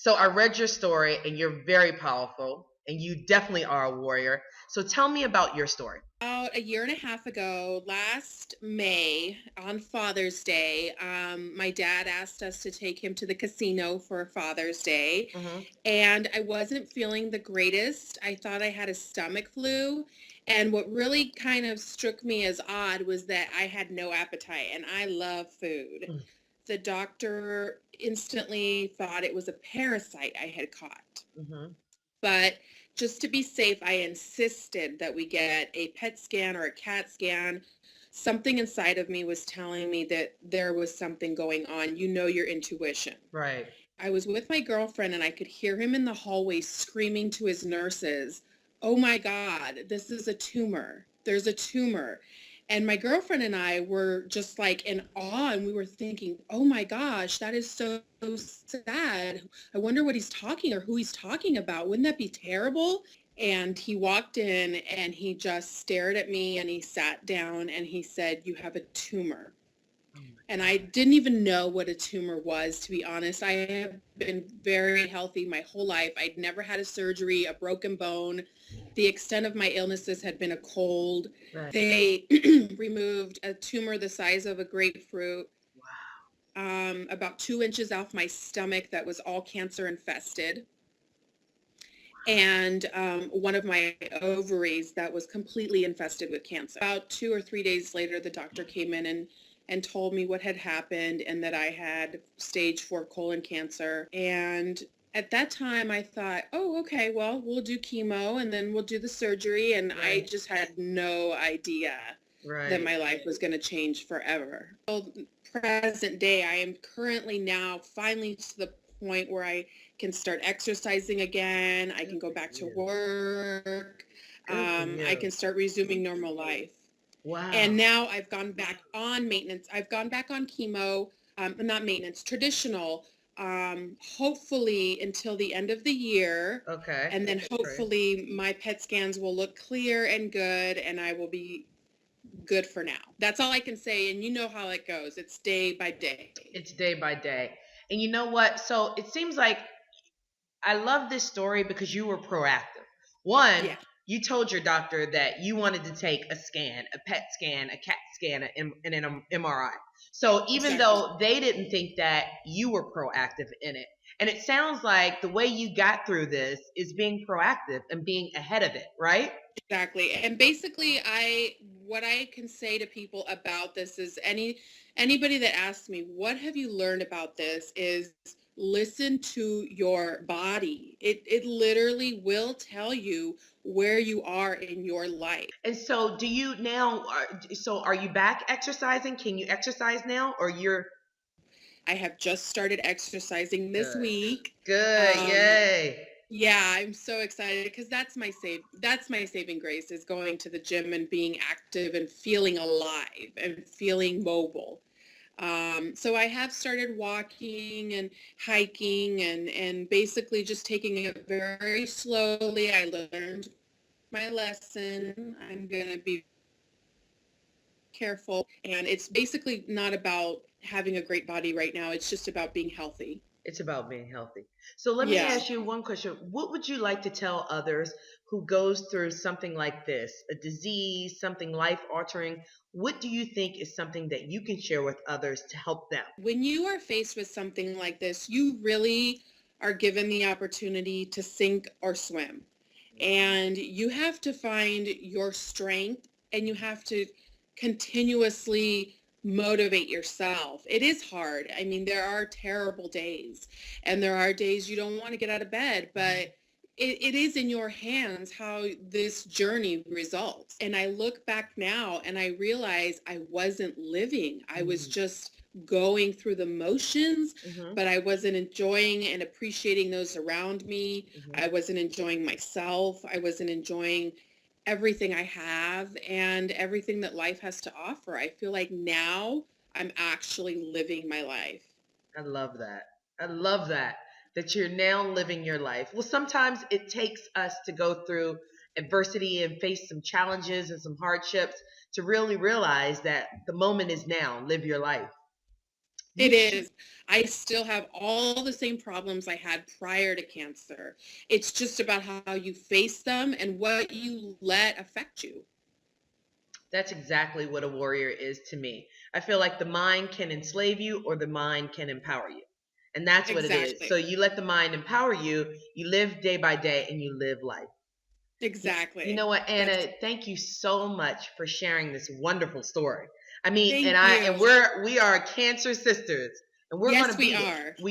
So I read your story, and you're very powerful, and you definitely are a warrior. So tell me about your story. About a year and a half ago, last May, on Father's Day, my dad asked us to take him to the casino for Father's Day, Mm-hmm. and I wasn't feeling the greatest. I thought I had a stomach flu, and what really kind of struck me as odd was that I had no appetite, and I love food. The doctor instantly thought it was a parasite I had caught. Mm-hmm. But just to be safe, I insisted that we get a PET scan or a CAT scan. Something inside of me was telling me that there was something going on. You know your intuition. Right. I was with my girlfriend and I could hear him in the hallway screaming to his nurses, "Oh my God, this is a tumor. There's a tumor." And my girlfriend and I were just like in awe, and we were thinking, "Oh my gosh, that is so sad. I wonder what he's talking or who he's talking about. Wouldn't that be terrible?" And he walked in and he just stared at me and he sat down and he said, "You have a tumor." Oh my And I God. didn't even know what a tumor was, to be honest. I have been very healthy my whole life. I'd never had a surgery, a broken bone. The extent of my illnesses had been a cold. Right. They removed a tumor the size of a grapefruit, Wow. about 2 inches off my stomach that was all cancer infested, and one of my ovaries that was completely infested with cancer. About 2 or 3 days later, the doctor came in and told me what had happened and that I had stage 4 colon cancer. And at that time, I thought, oh, okay, well, we'll do chemo and then we'll do the surgery. And I Right. just had no idea that Right. my life was going to change forever. Well, present day, I am currently now finally to the point where I can start exercising again. I Good can go for back to you. work. Good for I you. can start resuming normal life. And Wow. now I've gone back on maintenance. I've gone back on chemo, not maintenance, traditional, hopefully until the end of the year. Okay. And then Great. hopefully my PET scans will look clear and good and I will be good for now. That's all I can say. And you know how it goes. It's day by day. It's day by day. And you know what? So it seems like I love this story because you were proactive. One, Yeah, you told your doctor that you wanted to take a scan, a PET scan, a CAT scan, and an MRI. So even exactly. though they didn't think that, you were proactive in it. And it sounds like the way you got through this is being proactive and being ahead of it, right? Exactly. And basically what I can say to people about this is anybody that asks me, "What have you learned about this?" is listen to your body. It literally will tell you where you are in your life. And so do you now, so are you back exercising? Can you exercise now, or you're I have just started exercising this good? week. Good. Um Yay. yeah, I'm so excited because that's my saving grace is going to the gym and being active and feeling alive and feeling mobile. So I have started walking and hiking and basically just taking it very slowly. I learned my lesson. I'm gonna be careful, and it's basically not about having a great body right now. It's just about being healthy. It's about being healthy. So let me Yeah. ask you one question. What would you like to tell others who goes through something like this, a disease, something life altering? What do you think is something that you can share with others to help them? When you are faced with something like this, you really are given the opportunity to sink or swim. And you have to find your strength and you have to continuously motivate yourself. It is hard. I mean, there are terrible days and there are days you don't want to get out of bed, but it is in your hands how this journey results. And I look back now and I realize I wasn't living. I was Mm-hmm. just going through the motions, Mm-hmm. but I wasn't enjoying and appreciating those around me. Mm-hmm. I wasn't enjoying myself. I wasn't enjoying everything I have and everything that life has to offer. I feel like now I'm actually living my life. I love that. I love that. That you're now living your life. Well, sometimes it takes us to go through adversity and face some challenges and some hardships to really realize that the moment is now. Live your life. It You sh- is. I still have all the same problems I had prior to cancer. It's just about how you face them and what you let affect you. That's exactly what a warrior is to me. I feel like the mind can enslave you or the mind can empower you. And that's what it is. So Exactly. you let the mind empower you, you live day by day and you live life. You know Exactly. what, That's Anna, thank you so much for sharing this wonderful story. I mean, Thank you. we are cancer sisters and we're going Yes, to we beat it. are. We